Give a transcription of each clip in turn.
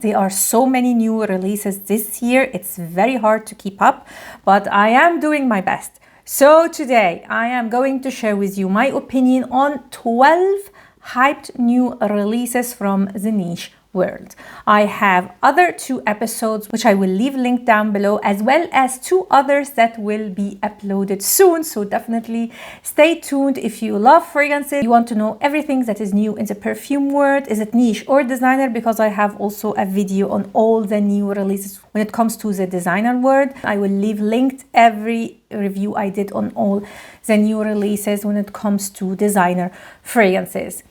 There are so many new releases this year, it's very hard to keep up, but I am doing my best. So today I am going to share with you my opinion on 12 hyped new releases from the niche world. I have other 2 episodes which I will leave linked down below, as well as 2 others that will be uploaded soon, so definitely stay tuned. If you love fragrances, you want to know everything that is new in the perfume world, is it niche or designer, because I have also a video on all the new releases when it comes to the designer world. I will leave linked every review I did on all the new releases when it comes to designer fragrances.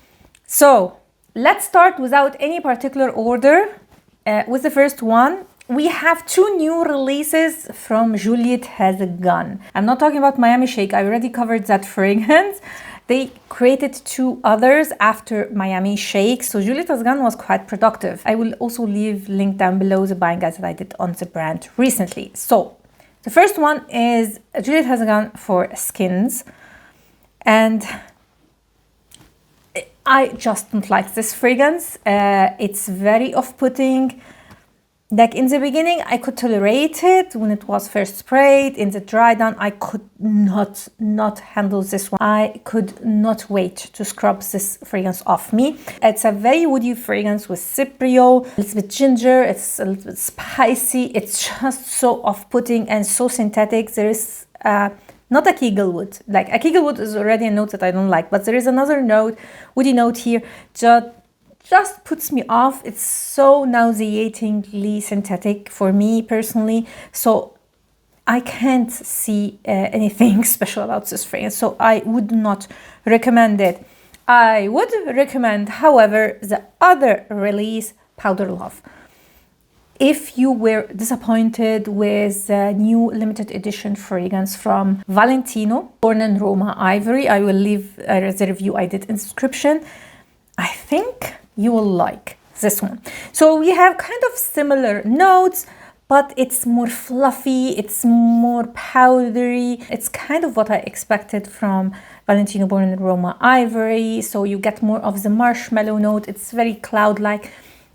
So let's start without any particular order with the first one. We have 2 new releases from Juliette Has a Gun. I'm not talking about Miami Shake. I already covered that fragrance. They created 2 others after Miami Shake. So Juliette Has a Gun was quite productive. I will also leave link down below the buying guides that I did on the brand recently. So the first one is Juliette Has a Gun for skins. And I just don't like this fragrance. It's very off-putting. Like in the beginning, I could tolerate it when it was first sprayed. In the dry down, I could not handle this one. I could not wait to scrub this fragrance off me. It's a very woody fragrance with ciprio, a little bit ginger, it's a little bit spicy. It's just so off-putting and so synthetic. There is not a Kegelwood. Like a Kegelwood is already a note that I don't like, but there is another note, woody note here, just puts me off. It's so nauseatingly synthetic for me personally. So I can't see anything special about this fragrance. So I would not recommend it. I would recommend, however, the other release, Powder Love. If you were disappointed with the new limited edition fragrance from Valentino, Born in Roma Ivory, I will leave the review I did in the description. I think you will like this one. So we have kind of similar notes, but it's more fluffy, it's more powdery. It's kind of what I expected from Valentino Born in Roma Ivory. So you get more of the marshmallow note. It's very cloud-like.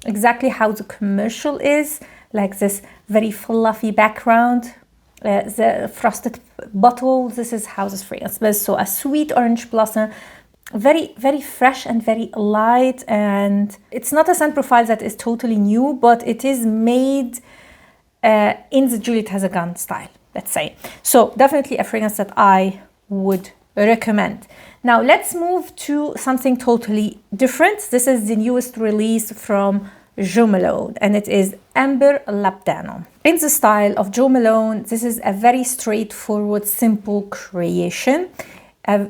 Exactly how the commercial is, like this very fluffy background, the frosted bottle. This is how this fragrance smells. So a sweet orange blossom, very fresh and very light. And it's not a scent profile that is totally new, but it is made in the Juliette Has a Gun style, let's say. So definitely a fragrance that I would recommend. Now let's move to something totally different. This is the newest release from Jo Malone, and it is Amber Labdanum. In the style of Jo Malone, this is a very straightforward, simple creation.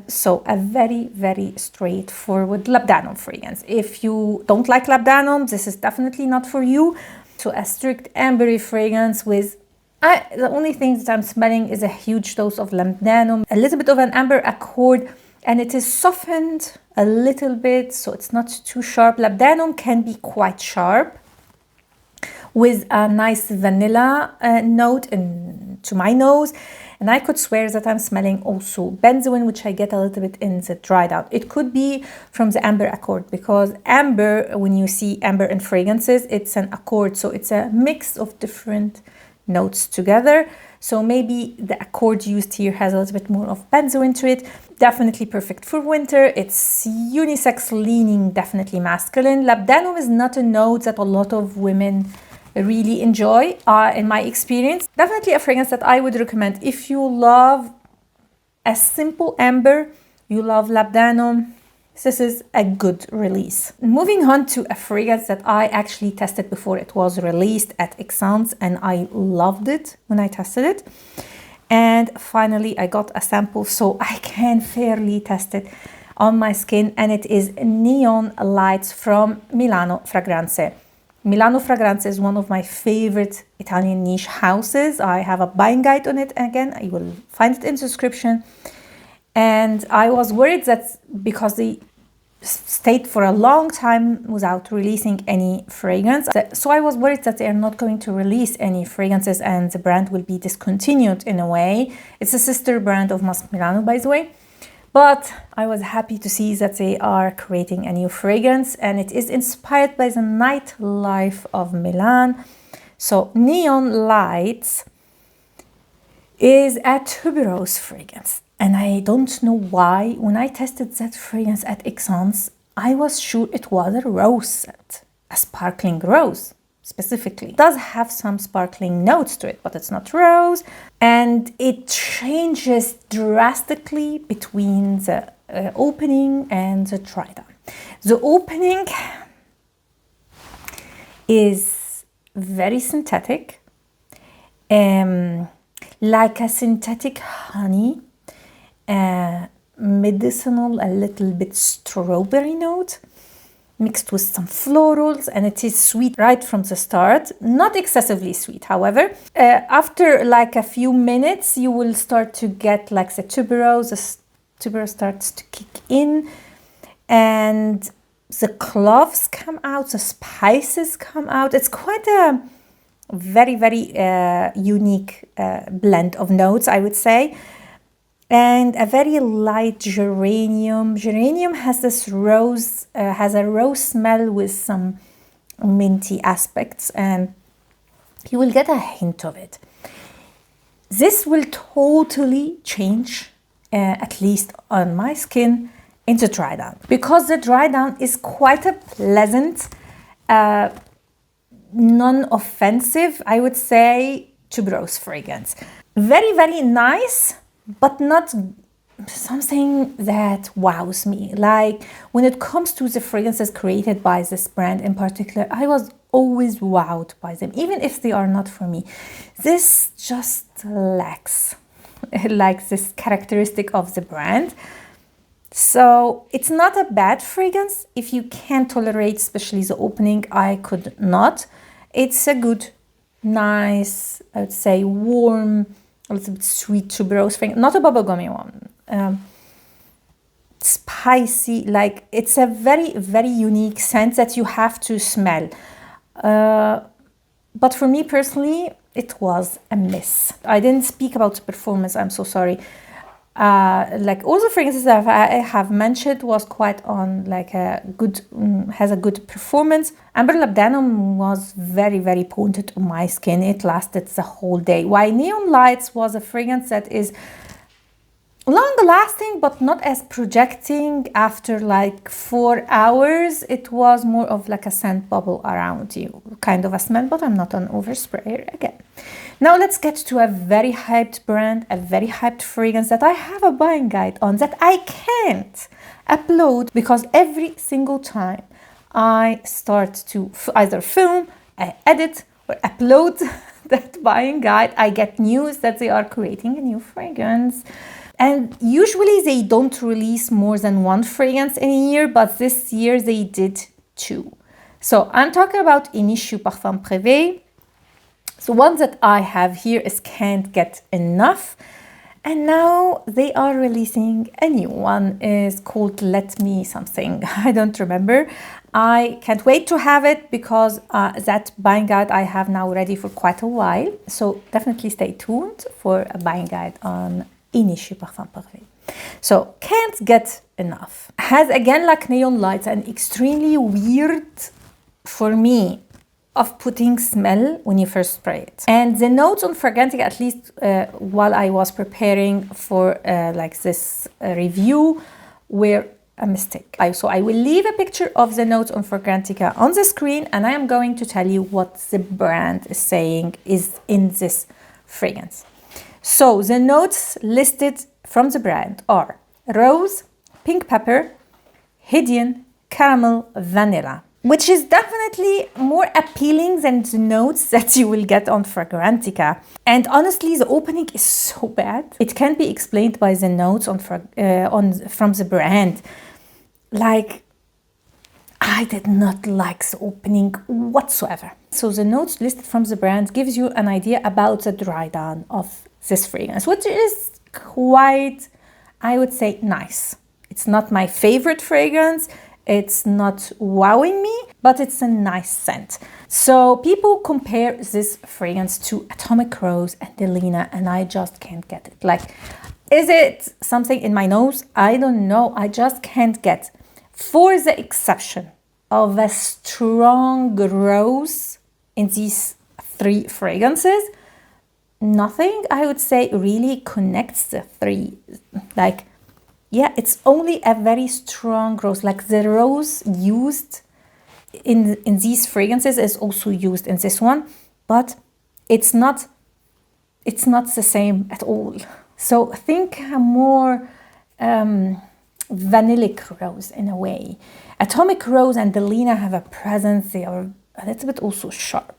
So a very straightforward Labdanum fragrance. If you don't like Labdanum, this is definitely not for you. So a strict ambery fragrance with the only thing that I'm smelling is a huge dose of Labdanum, a little bit of an amber accord, and it is softened a little bit, so it's not too sharp. Labdanum can be quite sharp with a nice vanilla note to my nose. And I could swear that I'm smelling also benzoin, which I get a little bit in the dried out. It could be from the amber accord, because amber, when you see amber in fragrances, it's an accord. So it's a mix of different notes together. So maybe the accord used here has a little bit more of benzoin to it. Definitely perfect for winter. It's unisex leaning, definitely masculine. Labdanum is not a note that a lot of women really enjoy, in my experience. Definitely a fragrance that I would recommend if you love a simple amber, you love Labdanum. This is a good release. Moving on to a fragrance that I actually tested before it was released at Essence, and I loved it when I tested it. And finally I got a sample so I can fairly test it on my skin, and it is Neon Lights from Milano Fragranze. Milano Fragranze is one of my favorite Italian niche houses. I have a buying guide on it. Again, I will find it in the description. And I was worried that because they stayed for a long time without releasing any fragrance. So I was worried that they are not going to release any fragrances and the brand will be discontinued in a way. It's a sister brand of Mas Milano, by the way. But I was happy to see that they are creating a new fragrance, and it is inspired by the nightlife of Milan. So Neon Lights is a tuberose fragrance. And I don't know why, when I tested that fragrance at Exxon's, I was sure it was a rose scent, a sparkling rose specifically. It does have some sparkling notes to it, but it's not rose. And it changes drastically between the opening and the dry down. The opening is very synthetic, like a synthetic honey, medicinal, a little bit strawberry note, mixed with some florals, and it is sweet right from the start. Not excessively sweet, however. After like a few minutes, you will start to get like the tuberose starts to kick in, and the cloves come out, the spices come out. It's quite a very, very unique blend of notes, I would say. And a very light geranium. Geranium has this rose, has a rose smell with some minty aspects, and you will get a hint of it. This will totally change, at least on my skin, into dry down, because the dry down is quite a pleasant, non-offensive, I would say, tuberose fragrance. Very, very nice, but not something that wows me. Like when it comes to the fragrances created by this brand in particular, I was always wowed by them, even if they are not for me. This just lacks like this characteristic of the brand. So it's not a bad fragrance if you can tolerate, especially the opening. I could not. It's a good, nice, I would say warm, a little bit sweet tuberose fragrance, not a bubblegummy one. Spicy, like it's a very, very unique scent that you have to smell. But for me personally, it was a miss. I didn't speak about performance, I'm so sorry. Like all the fragrances that I have mentioned was quite on like a good, has a good performance. Amber Labdanum was very, very potent on my skin. It lasted the whole day. While Neon Lights was a fragrance that is long lasting, but not as projecting after like 4 hours. It was more of like a scent bubble around you, kind of a smell, but I'm not an oversprayer again. Now let's get to a very hyped brand, a very hyped fragrance that I have a buying guide on that I can't upload because every single time I start to either film, I edit or upload that buying guide, I get news that they are creating a new fragrance. And usually they don't release more than one fragrance in a year, but this year they did 2. So I'm talking about Initio Parfum Privé. The one that I have here is Can't Get Enough. And now they are releasing a new one. It's called Let Me Something. I don't remember. I can't wait to have it because that buying guide I have now ready for quite a while. So definitely stay tuned for a buying guide on Initio Parfum Privé. So Can't Get Enough has, again, like Neon Lights, an extremely weird, for me, off-putting smell when you first spray it. And the notes on Fragranze, at least while I was preparing for like this review, were a mistake. So I will leave a picture of the notes on Fragranze on the screen, and I am going to tell you what the brand is saying is in this fragrance. So the notes listed from the brand are rose, pink pepper, Haitian, caramel, vanilla, which is definitely more appealing than the notes that you will get on Fragranze. And honestly, the opening is so bad. It can be explained by the notes from the brand. Like, I did not like the opening whatsoever. So the notes listed from the brand gives you an idea about the dry down of this fragrance, which is quite, I would say, nice. It's not my favorite fragrance. It's not wowing me, but it's a nice scent. So people compare this fragrance to Atomic Rose and Delina, and I just can't get it. Like, Is it something in my nose? I don't know. I just can't get. For the exception of a strong rose in these 3 fragrances, nothing, I would say, really connects the 3. Like, yeah, it's only a very strong rose. Like the rose used in these fragrances is also used in this one, but it's not the same at all. So think a more vanillic rose in a way. Atomic Rose and Delina have a presence. They are a little bit also sharp.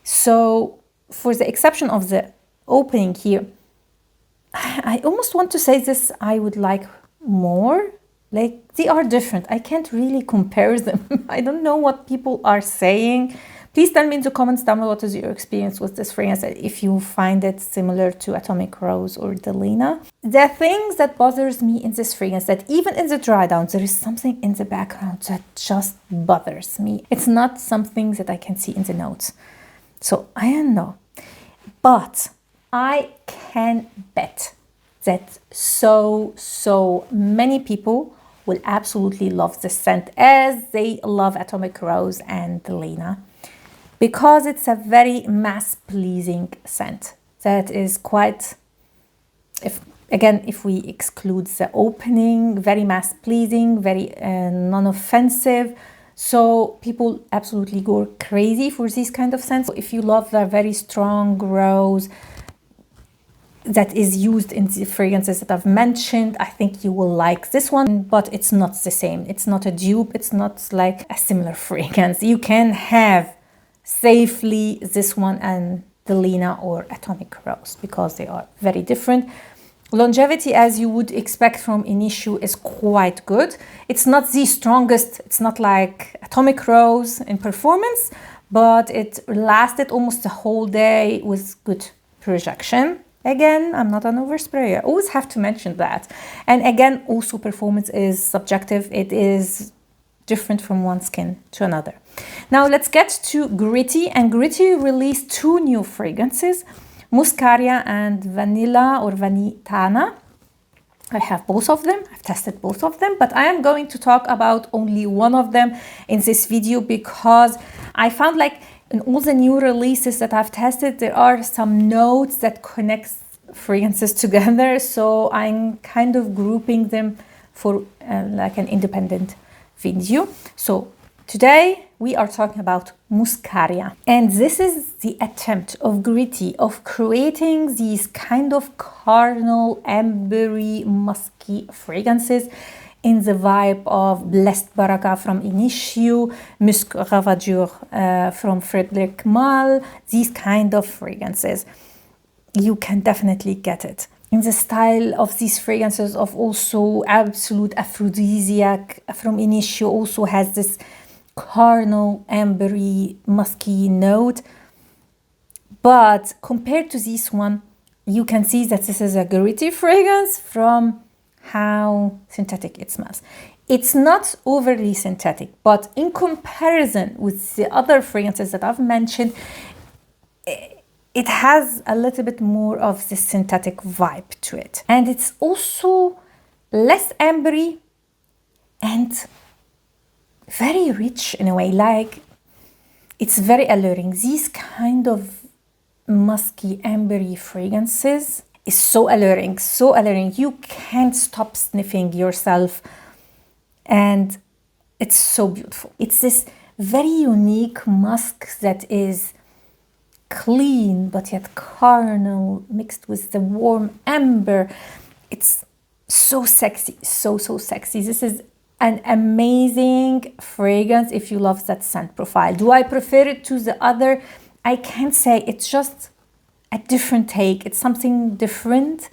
So for the exception of the opening here, I almost want to say this I would like more. Like, they are different. I can't really compare them. I don't know what people are saying. Please tell me in the comments down below what is your experience with this fragrance, if you find it similar to Atomic Rose or Delina. The things that bothers me in this fragrance, that even in the dry down, there is something in the background that just bothers me. It's not something that I can see in the notes. So I don't know. But I can bet that so many people will absolutely love this scent as they love Atomic Rose and Delina, because it's a very mass-pleasing scent that is quite, if we exclude the opening, very mass-pleasing, very non-offensive. So people absolutely go crazy for these kind of scents. If you love the very strong rose that is used in the fragrances that I've mentioned, I think you will like this one, but it's not the same. It's not a dupe. It's not like a similar fragrance. You can have safely this one and Delina or Atomic Rose because they are very different. Longevity, as you would expect from Initio, is quite good. It's not the strongest. It's not like Atomic Rose in performance, but it lasted almost the whole day with good projection. Again, I'm not an oversprayer. I always have to mention that. And again, also performance is subjective. It is different from one skin to another. Now let's get to Gritti. And Gritti released 2 new fragrances, Muscaria and Vanilla or Vanitana. I have both of them. I've tested both of them, but I am going to talk about only one of them in this video because I found, like, in all the new releases that I've tested, there are some notes that connect fragrances together. So I'm kind of grouping them for like an independent video. So today we are talking about Muscaria. And this is the attempt of Gritti of creating these kind of carnal, ambery, musky fragrances in the vibe of Blessed Baraka from Initio, Musc Ravageur from Frédéric Malle, these kind of fragrances. You can definitely get it. In the style of these fragrances of also Absolute Aphrodisiac from Initio also has this carnal, ambery, musky note. But compared to this one, you can see that this is a Gritti fragrance from how synthetic it smells. It's not overly synthetic, but in comparison with the other fragrances that I've mentioned, it has a little bit more of the synthetic vibe to it. And it's also less ambery and very rich in a way. Like, it's very alluring. These kind of musky, ambery fragrances is so alluring, so alluring. You can't stop sniffing yourself. And it's so beautiful. It's this very unique musk that is clean, but yet carnal, mixed with the warm amber. It's so sexy, so sexy. This is an amazing fragrance if you love that scent profile. Do I prefer it to the other? I can't say. It's just a different take. It's something different.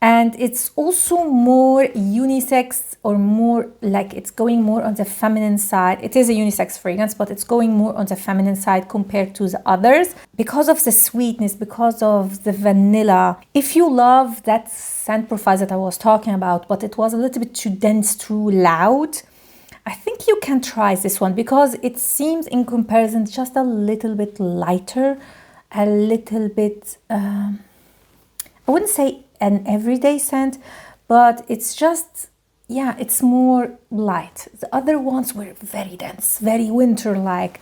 And it's also more unisex, or more like it's going more on the feminine side. It is a unisex fragrance, but it's going more on the feminine side compared to the others because of the sweetness, because of the vanilla. If you love that scent profile that I was talking about, but it was a little bit too dense, too loud, I think you can try this one because it seems in comparison just a little bit lighter, a little bit, I I wouldn't say an everyday scent, but it's just, yeah, it's more light. The other ones were very dense, very winter-like.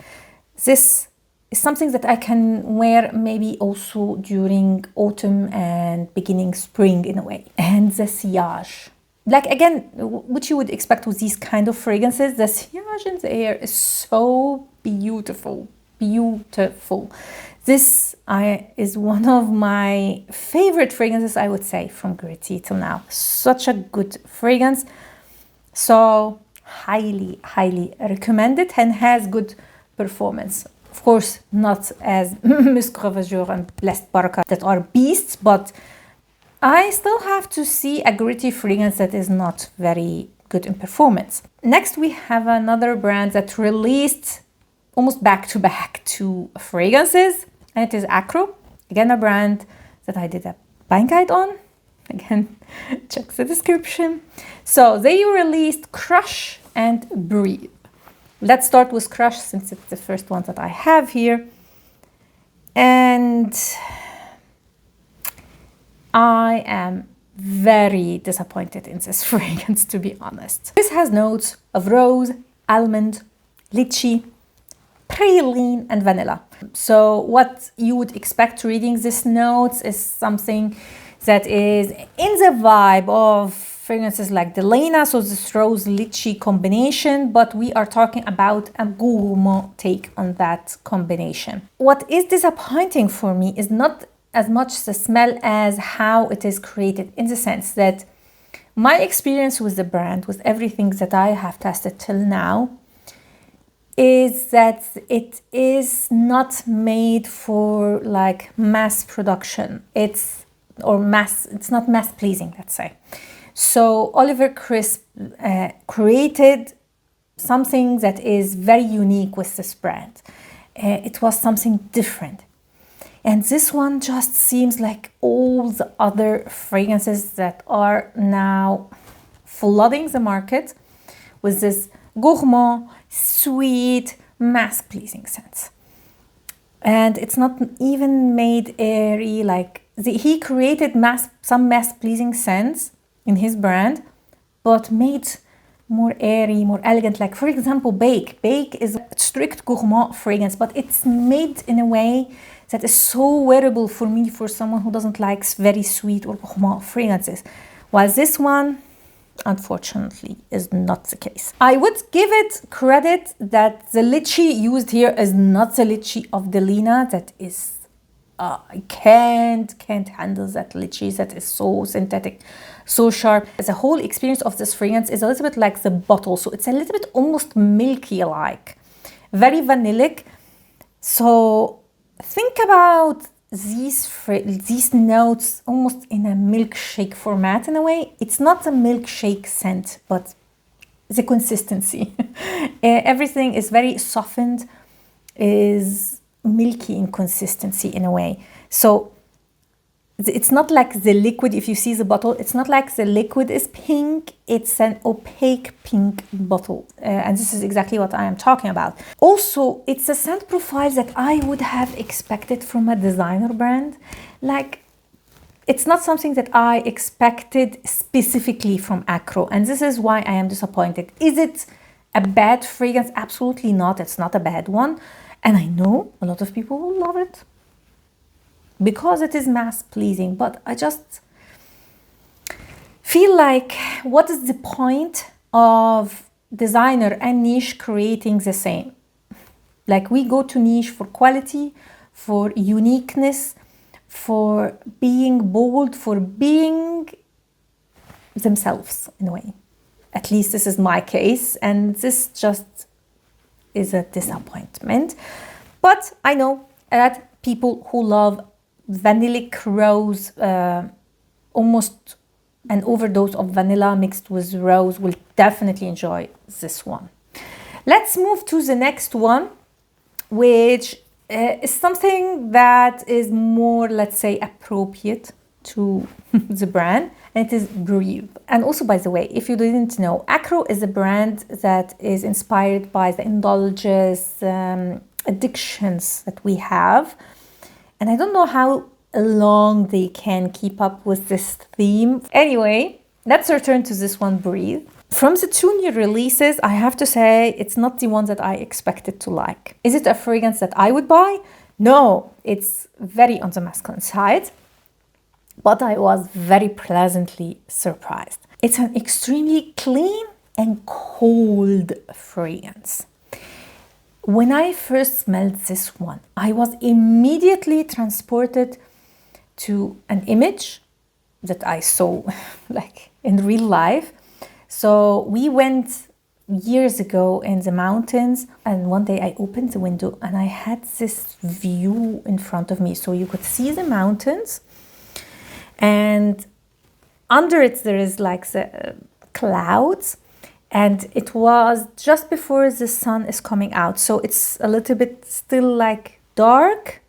This is something that I can wear maybe also during autumn and beginning spring in a way. And the sillage. Like again, what you would expect with these kind of fragrances, the sillage in the air is so beautiful, beautiful. This is one of my favorite fragrances, I would say, from Gritti till now. Such a good fragrance. So highly, highly recommended and has good performance. Of course, not as Musc Ravageur and Blessed Baraka that are beasts, but I still have to see a Gritti fragrance that is not very good in performance. Next, we have another brand that released almost back-to-back two fragrances, and it is Akro. Again, a brand that I did a buying guide on. Again, check the description. So they released Crush and Breathe. Let's start with Crush since it's the first one that I have here. And I am very disappointed in this fragrance, to be honest. This has notes of rose, almond, lychee, praline, and vanilla. So what you would expect reading these notes is something that is in the vibe of fragrances like Delena, so this rose lychee combination, but we are talking about a gourmand take on that combination. What is disappointing for me is not as much the smell as how it is created, in the sense that my experience with the brand, with everything that I have tested till now, is that it is not made for like mass production. It's not mass pleasing, let's say. So Oliver Crisp created something that is very unique with this brand. It was something different. And this one just seems like all the other fragrances that are now flooding the market with this gourmand, sweet, mass-pleasing scents. And it's not even made airy, like he created some mass-pleasing scents in his brand, but made more airy, more elegant. Like for example, Bake. Bake is a strict gourmand fragrance, but it's made in a way that is so wearable for me, for someone who doesn't like very sweet or gourmand fragrances. While this one, unfortunately, is not the case. I would give it credit that the lychee used here is not the lychee of Delena. That is, I can't handle that lychee. That is so synthetic, so sharp. The whole experience of this fragrance is a little bit like the bottle. So it's a little bit almost milky-like, very vanillic. So think about these notes almost in a milkshake format in a way. It's not a milkshake scent, but the consistency. Everything is very softened, is milky in consistency in a way. So it's not like the liquid, if you see the bottle, it's not like the liquid is pink, it's an opaque pink bottle. And this is exactly what I am talking about. Also, it's a scent profile that I would have expected from a designer brand. Like, it's not something that I expected specifically from Akro. And this is why I am disappointed. Is it a bad fragrance? Absolutely not. It's not a bad one. And I know a lot of people will love it because it is mass pleasing, but I just feel like, what is the point of designer and niche creating the same? Like, we go to niche for quality, for uniqueness, for being bold, for being themselves in a way. At least this is my case, and this just is a disappointment. But I know that people who love vanillic rose, almost an overdose of vanilla mixed with rose, will definitely enjoy this one. Let's move to the next one, which is something that is more, let's say, appropriate to the brand, and it is Breathe. And also, by the way, if you didn't know, Akro is a brand that is inspired by the indulgence addictions that we have. And I don't know how long they can keep up with this theme. Anyway, let's return to this one, Breathe. From the 2 new releases, I have to say it's not the one that I expected to like. Is it a fragrance that I would buy? No, it's very on the masculine side, but I was very pleasantly surprised. It's an extremely clean and cold fragrance. When I first smelled this one, I was immediately transported to an image that I saw like in real life. So we went years ago in the mountains, and one day I opened the window and I had this view in front of me. So you could see the mountains, and under it there is like the clouds, and it was just before the sun is coming out. So it's a little bit still like dark,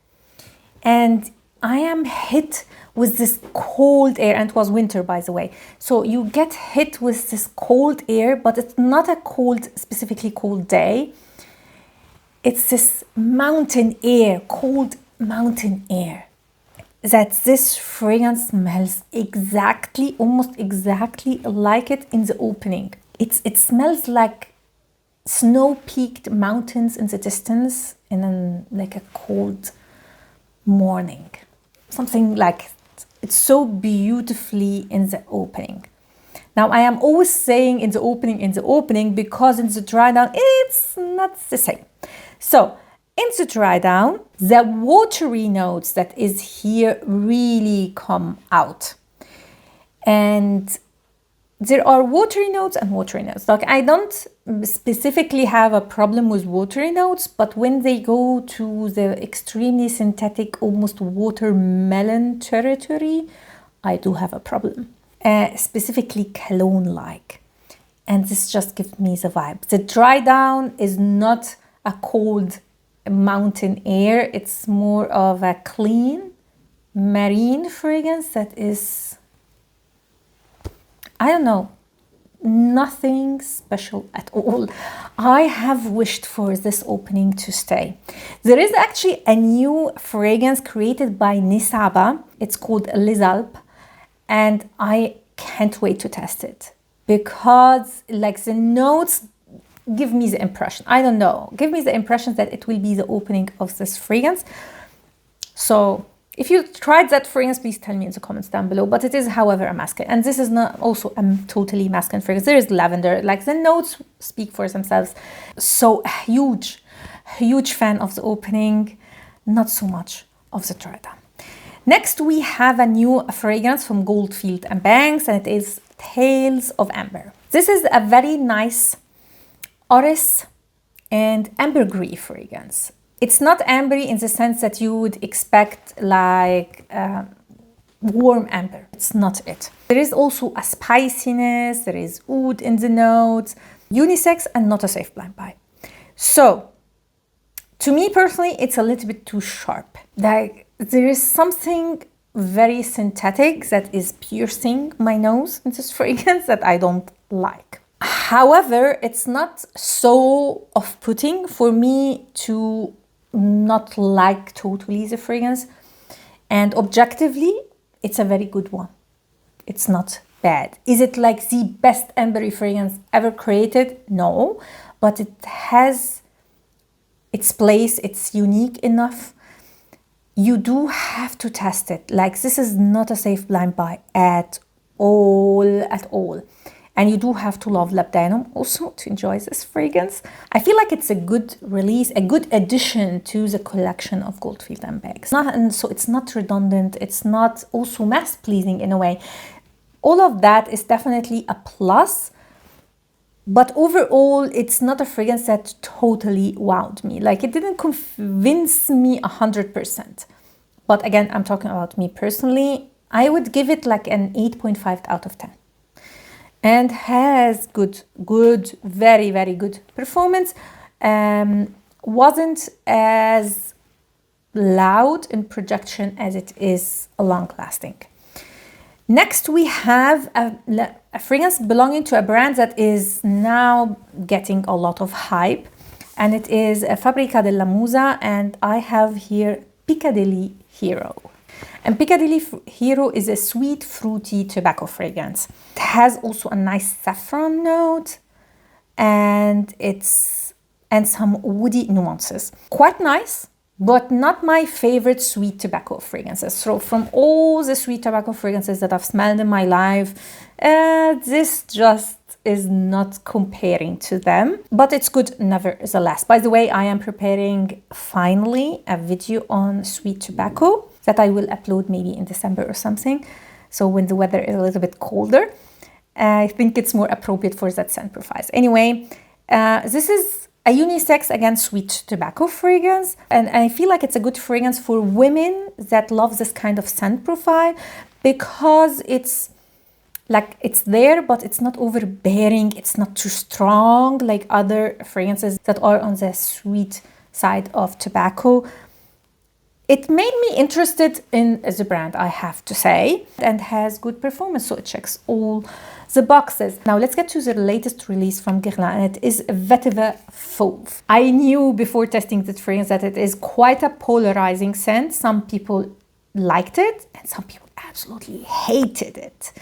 and I am hit with this cold air, and it was winter, by the way. So you get hit with this cold air, but it's not a cold, specifically cold day. It's this mountain air, cold mountain air, that this fragrance smells exactly, almost exactly like it in the opening. It smells like snow-peaked mountains in the distance in like a cold morning. Something like it's so beautifully in the opening. Now, I am always saying in the opening, because in the dry down, it's not the same. So, in the dry down, the watery notes that is here really come out. And there are watery notes and watery notes. Like, I don't specifically have a problem with watery notes, but when they go to the extremely synthetic, almost watermelon territory, I do have a problem. Specifically cologne-like. And this just gives me the vibe. The dry down is not a cold mountain air. It's more of a clean marine fragrance that is, I don't know, nothing special at all. I have wished for this opening to stay. There is actually a new fragrance created by Nisaba. It's called Les Alpes, and I can't wait to test it, because like the notes give me the impression, I don't know, give me the impression that it will be the opening of this fragrance. So if you tried that fragrance, please tell me in the comments down below. But it is, however, a masculine. And this is not also a totally masculine fragrance. There is lavender. Like, the notes speak for themselves. So huge fan of the opening. Not so much of the dry down. Next, we have a new fragrance from Goldfield & Banks, and it is Tales of Amber. This is a very nice orris and ambergris fragrance. It's not ambery in the sense that you would expect like warm amber. It's not it. There is also a spiciness, there is oud in the notes, unisex and not a safe blind buy. So, to me personally, it's a little bit too sharp. Like, there is something very synthetic that is piercing my nose in this fragrance that I don't like. However, it's not so off-putting for me to not like totally the fragrance, and objectively it's a very good one. It's not bad. Is it like the best ambery fragrance ever created? No, but it has its place. It's unique enough. You do have to test it. Like, this is not a safe blind buy at all. And you do have to love Labdanum also to enjoy this fragrance. I feel like it's a good release, a good addition to the collection of Goldfield & Banks. So it's not redundant. It's not also mass-pleasing in a way. All of that is definitely a plus. But overall, it's not a fragrance that totally wowed me. Like, it didn't convince me 100%. But again, I'm talking about me personally. I would give it like an 8.5 out of 10. And has good, very, very good performance. Wasn't as loud in projection as it is long-lasting. Next, we have a fragrance belonging to a brand that is now getting a lot of hype, and it is Fabbrica della Musa, and I have here Piccadilly Hero. And Piccadilly Hero is a sweet, fruity tobacco fragrance. It has also a nice saffron note, and some woody nuances. Quite nice, but not my favorite sweet tobacco fragrances. So from all the sweet tobacco fragrances that I've smelled in my life, this just is not comparing to them, but it's good nevertheless. By the way, I am preparing finally a video on sweet tobacco that I will upload maybe in December or something. So when the weather is a little bit colder, I think it's more appropriate for that scent profiles. Anyway, this is a unisex, again, sweet tobacco fragrance. And I feel like it's a good fragrance for women that love this kind of scent profile, because it's like, it's there, but it's not overbearing. It's not too strong like other fragrances that are on the sweet side of tobacco. It made me interested in the brand, I have to say, and has good performance, so it checks all the boxes. Now let's get to the latest release from Guerlain, and it is Vetiver Fauve. I knew before testing this fragrance that it is quite a polarizing scent. Some people liked it, and some people absolutely hated it.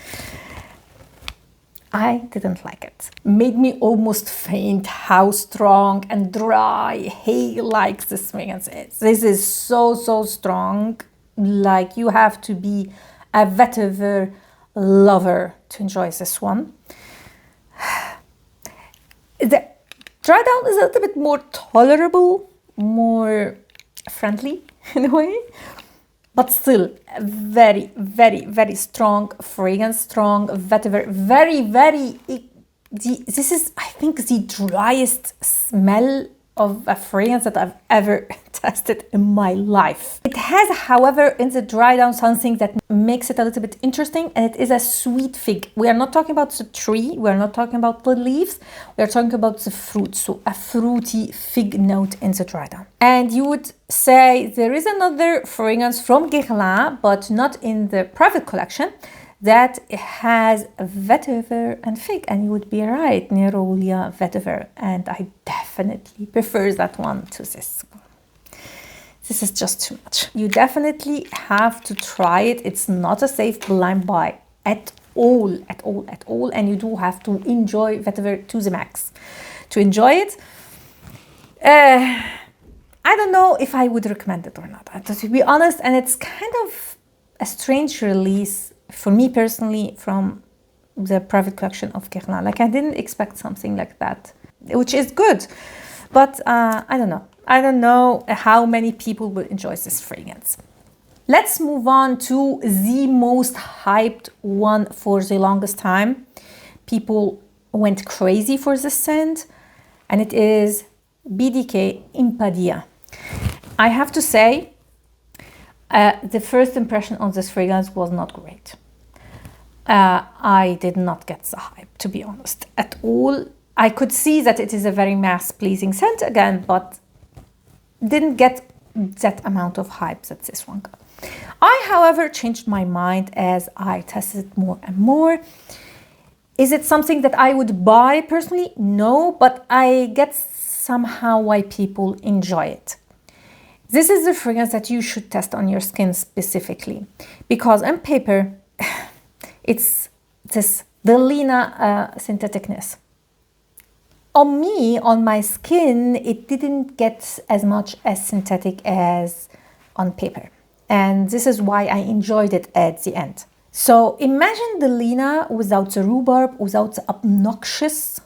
I didn't like it. Made me almost faint how strong and dry hay-like this fragrance is. This is so strong. Like, you have to be a vetiver lover to enjoy this one. The dry down is a little bit more tolerable, more friendly in a way. But still, very strong fragrance, strong vetiver, this is, I think, the driest smell of a fragrance that I've ever tested in my life. It has, however, in the dry down something that makes it a little bit interesting, and it is a sweet fig. We are not talking about the tree, we are not talking about the leaves, we are talking about the fruit, so a fruity fig note in the dry down. And you would say there is another fragrance from Guerlain, but not in the private collection, that has vetiver and fig, and you would be right, Nerolia vetiver, and I definitely prefer that one to this one. This is just too much. You definitely have to try it. It's not a safe blind buy at all, and you do have to enjoy vetiver to the max. To enjoy it, I don't know if I would recommend it or not, to be honest, and it's kind of a strange release for me personally from the private collection of Guerlain. Like, I didn't expect something like that, which is good, but I don't know. I don't know how many people will enjoy this fragrance. Let's move on to the most hyped one for the longest time. People went crazy for this scent, and it is BDK Impadia. I have to say, the first impression on this fragrance was not great. I did not get the hype, to be honest, at all. I could see that it is a very mass-pleasing scent again, but didn't get that amount of hype that this one got. I, however, changed my mind as I tested it more and more. Is it something that I would buy personally? No, but I get somehow why people enjoy it. This is the fragrance that you should test on your skin specifically, because on paper, it's the Lina syntheticness. On me, on my skin, it didn't get as much as synthetic as on paper. And this is why I enjoyed it at the end. So imagine the Lina without the rhubarb, without the obnoxious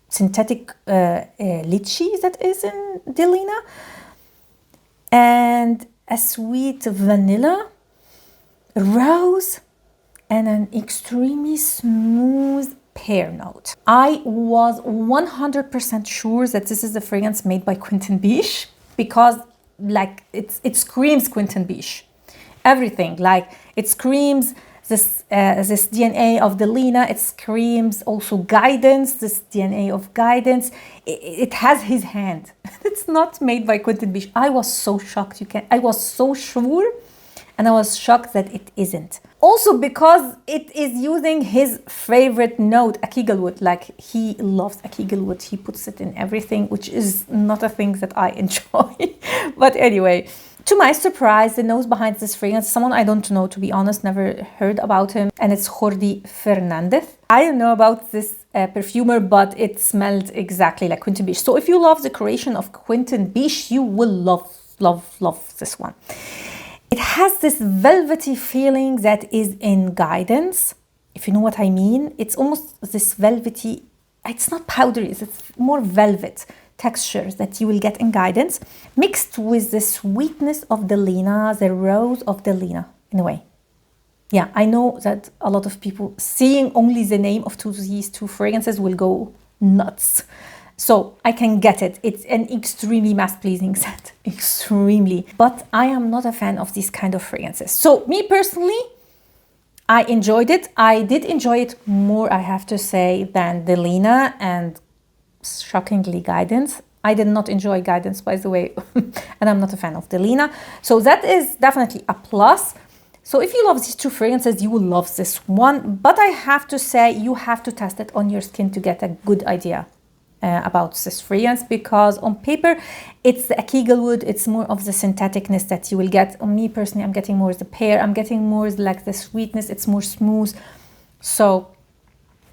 synthetic lychee that is in the Lina, and a sweet vanilla, rose, and an extremely smooth pear note. I was 100% sure that this is a fragrance made by Quentin Biche, because like it screams Quentin Biche. Everything, like it screams this DNA of the Lina. It screams also guidance, this DNA of guidance. It has his hand. It's not made by Quentin Biche. I was so shocked. I was so sure, and I was shocked that it isn't. Also because it is using his favorite note, akigilwood. Like, he loves akigilwood. He puts it in everything, which is not a thing that I enjoy. But anyway, To my surprise, the nose behind this fragrance, someone I don't know, to be honest, never heard about him, and it's Jordi Fernandez. I don't know about this perfumer, but it smelled exactly like Quentin Beige. So if you love the creation of Quentin Beige, you will love this one. It has this velvety feeling that is in Guidance, if you know what I mean. It's almost this velvety, it's not powdery, it's more velvet textures that you will get in Guidance, mixed with the sweetness of Delina, the rose of Delina, in a way. Yeah, I know that a lot of people seeing only the name of these two fragrances will go nuts. So I can get it. It's an extremely mass-pleasing scent, extremely. But I am not a fan of these kind of fragrances. So me personally, I enjoyed it. I did enjoy it more, I have to say, than Delina and shockingly Guidance. I did not enjoy Guidance, by the way, and I'm not a fan of Delina. So that is definitely a plus. So if you love these two fragrances, you will love this one. But I have to say, you have to test it on your skin to get a good idea about this fragrance, because on paper, it's the Akigel, it's more of the syntheticness that you will get. On me personally, I'm getting more the pear, I'm getting more like the sweetness, it's more smooth. So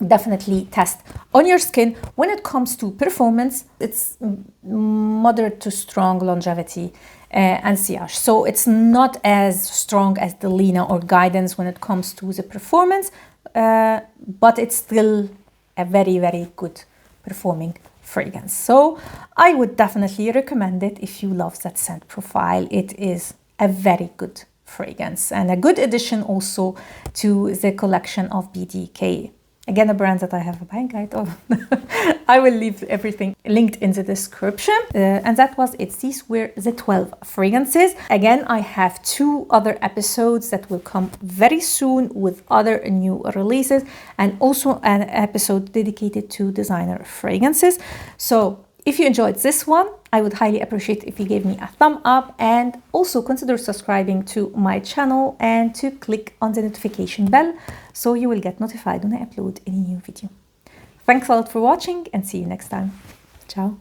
definitely test on your skin. When it comes to performance, it's moderate to strong longevity and sillage. So it's not as strong as the Delina or Guidance when it comes to the performance, but it's still a very, very good performing fragrance. So I would definitely recommend it if you love that scent profile. It is a very good fragrance and a good addition also to the collection of BDK. Again, a brand that I have a buying guide of. I will leave everything linked in the description. And that was it. These were the 12 fragrances. Again, I have 2 other episodes that will come very soon with other new releases, and also an episode dedicated to designer fragrances. So if you enjoyed this one, I would highly appreciate if you gave me a thumb up, and also consider subscribing to my channel and to click on the notification bell so you will get notified when I upload any new video. Thanks a lot for watching, and see you next time. Ciao.